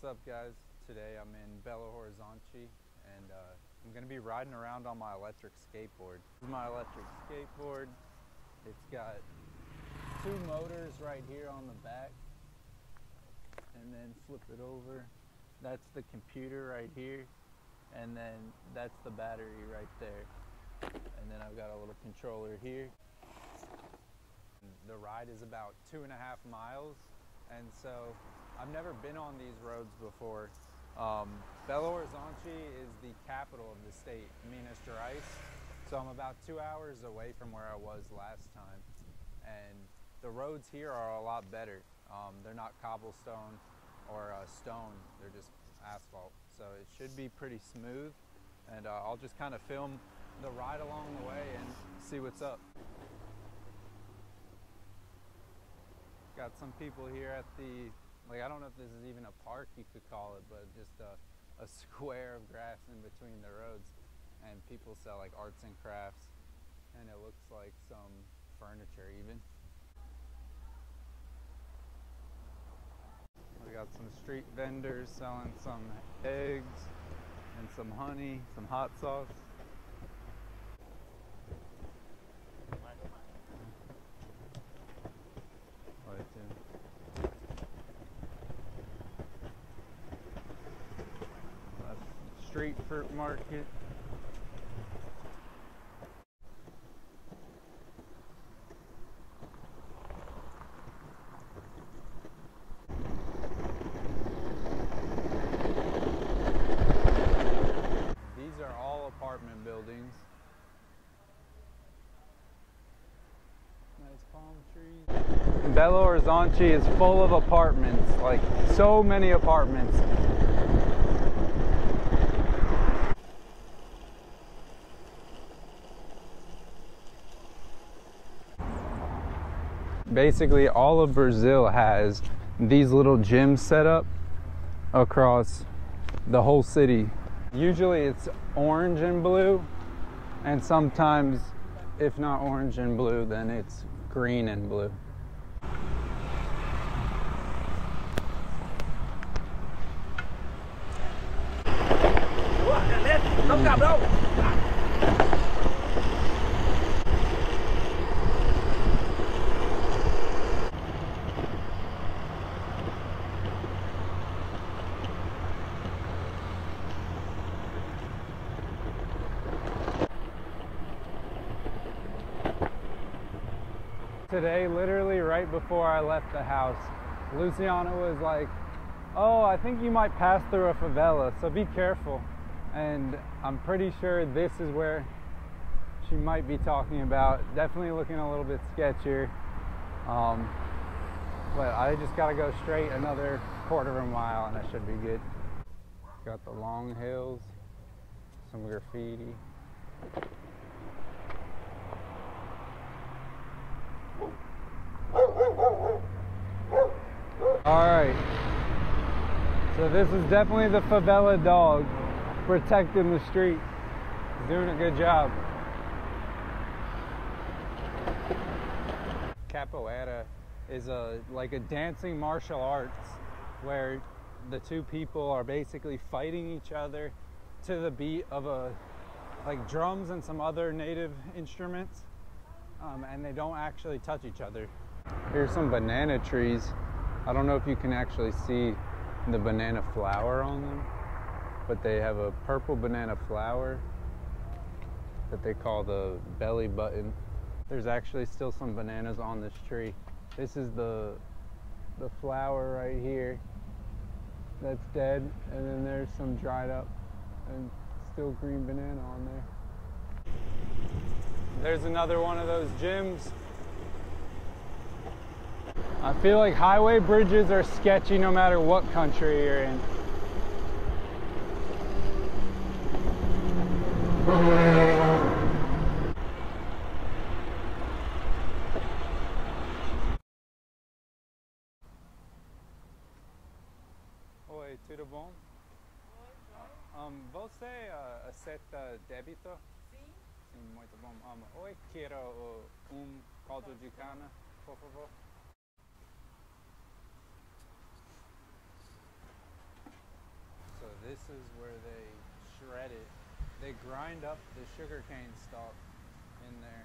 up, guys? Today I'm in Belo Horizonte and I'm going to be riding around on my electric skateboard. This is my electric skateboard. It's got two motors right here on the back, and then flip it over. That's the computer right here, and then that's the battery right there. And then I've got a little controller here. The ride is about 2.5 miles, and so I've never been on these roads before. Belo Horizonte is the capital of the state, Minas Gerais, so I'm about 2 hours away from where I was last time. And the roads here are a lot better. They're not cobblestone or stone, they're just asphalt. So it should be pretty smooth, and I'll just kind of film the ride along the way and see what's up. Got some people here at the, I don't know if this is even a park you could call it, but just a square of grass in between the roads. And people sell like arts and crafts, and it looks like some furniture even. We got some street vendors selling some eggs and some honey, some hot sauce. Street fruit market. These are all apartment buildings. Nice palm trees. Belo Horizonte is full of apartments, like so many apartments. Basically, all of Brazil has these little gyms set up across the whole city. Usually it's orange and blue, and sometimes, if not orange and blue, then it's green and blue. Today, literally right before I left the house, Luciana was like, "Oh, I think you might pass through a favela, so be careful." And I'm pretty sure this is where she might be talking about. Definitely looking a little bit sketchier. But I just gotta go straight another quarter of a mile and I should be good. Got the long hills, some graffiti. Alright, so this is definitely the favela dog protecting the street. He's doing a good job. Capoeira is like a dancing martial arts where the two people are basically fighting each other to the beat of like drums and some other native instruments, and they don't actually touch each other. Here's some banana trees. I don't know if you can actually see the banana flower on them, but they have a purple banana flower that they call the belly button. There's actually still some bananas on this tree. This is the flower right here that's dead, and then there's some dried up and still green banana on there. There's another one of those gyms. I feel like highway bridges are sketchy no matter what country you're in. Oi, tudo bom? Você aceita débito? Sim. Sim, muito bom. Oi, quero caldo de cana, por favor. this is where they shred it. They grind up the sugarcane stalk in there.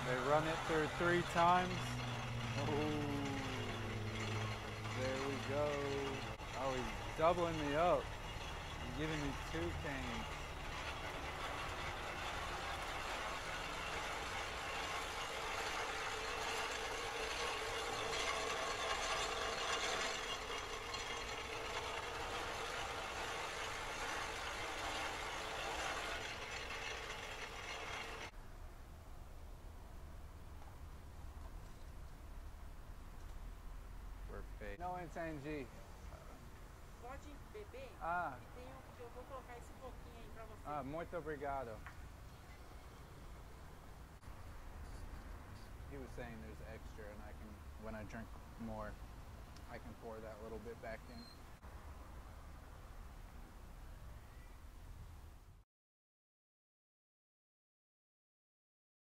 They run it through 3 times. Oh, there we go. Oh, he's doubling me up. He's giving me 2 canes. Não entendi. Pode beber? Ah. E tem que eu vou colocar esse pouquinho aí pra você. Ah, muito obrigado. He was saying there's extra and I can, when I drink more, I can pour that little bit back in.